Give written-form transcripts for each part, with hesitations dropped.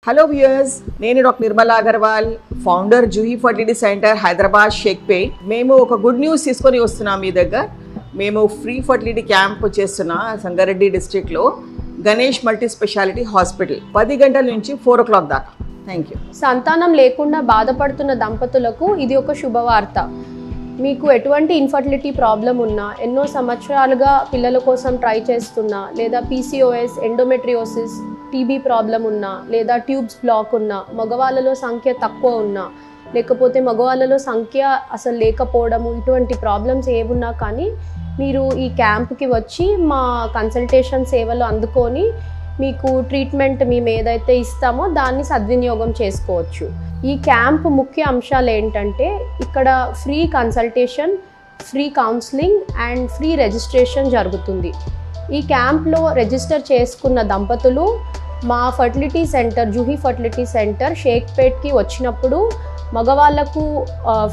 Hello viewers, నేను doctor Nirmala Agarwal, founder Juhi fertility centre Hyderabad Shaikpet. మేము ఒక గుడ్ న్యూస్ తీసుకొని వస్తున్నాం మీ దగ్గర. మేము ఫ్రీ ఫర్టిలిటీ క్యాంప్ చేస్తున్నా సంగారెడ్డి డిస్ట్రిక్ట్లో గణేష్ మల్టీ స్పెషాలిటీ హాస్పిటల్ 10 గంటల నుంచి 4 o'clock దాకా. Thank you. సంతానం లేకుండా బాధపడుతున్న దంపతులకు ఇది ఒక శుభవార్త. మీకు ఎటువంటి ఇన్ఫర్టిలిటీ ప్రాబ్లం ఉన్నా, ఎన్నో సంవత్సరాలుగా పిల్లల కోసం ట్రై చేస్తున్నా, లేదా PCOS, ఎండోమెట్రియోసిస్, టీబీ ప్రాబ్లం ఉన్నా, లేదా ట్యూబ్స్ బ్లాక్ ఉన్నా, మగవాళ్ళలో సంఖ్య తక్కువ ఉన్నా, లేకపోతే మగవాళ్ళలో సంఖ్య అసలు లేకపోవడము, ఇటువంటి ప్రాబ్లమ్స్ ఏమున్నా కానీ మీరు ఈ క్యాంప్కి వచ్చి మా కన్సల్టేషన్ సేవలు అందుకొని మీకు ట్రీట్మెంట్ మేము ఏదైతే ఇస్తామో దాన్ని సద్వినియోగం చేసుకోవచ్చు. ఈ క్యాంప్ ముఖ్య అంశాలు ఏంటంటే, ఇక్కడ free consultation, free counselling and free registration జరుగుతుంది. ఈ క్యాంప్లో రిజిస్టర్ చేసుకున్న దంపతులు మా fertility centre Juhi fertility centre షేక్పేట్కి వచ్చినప్పుడు మగవాళ్ళకు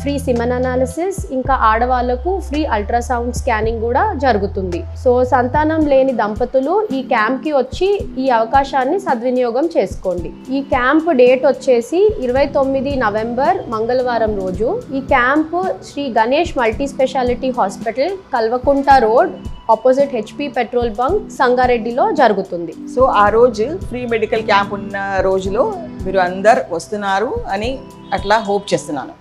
ఫ్రీ సిమెన్ అనాలిసిస్, ఇంకా ఆడవాళ్లకు ఫ్రీ అల్ట్రాసౌండ్ స్కానింగ్ కూడా జరుగుతుంది. సో సంతానం లేని దంపతులు ఈ క్యాంప్కి వచ్చి ఈ అవకాశాన్ని సద్వినియోగం చేసుకోండి. ఈ క్యాంప్ డేట్ వచ్చేసి 29 నవంబర్ మంగళవారం రోజు. ఈ camp Shri Ganesh multi speciality hospital, Kalvakunta road, opposite HP petrol bunk, సంగారెడ్డిలో జరుగుతుంది. సో ఆ రోజు ఫ్రీ మెడికల్ క్యాంప్ ఉన్న రోజులో మీరు అందరు వస్తున్నారు అని అట్లా హోప్ చేస్తున్నాను.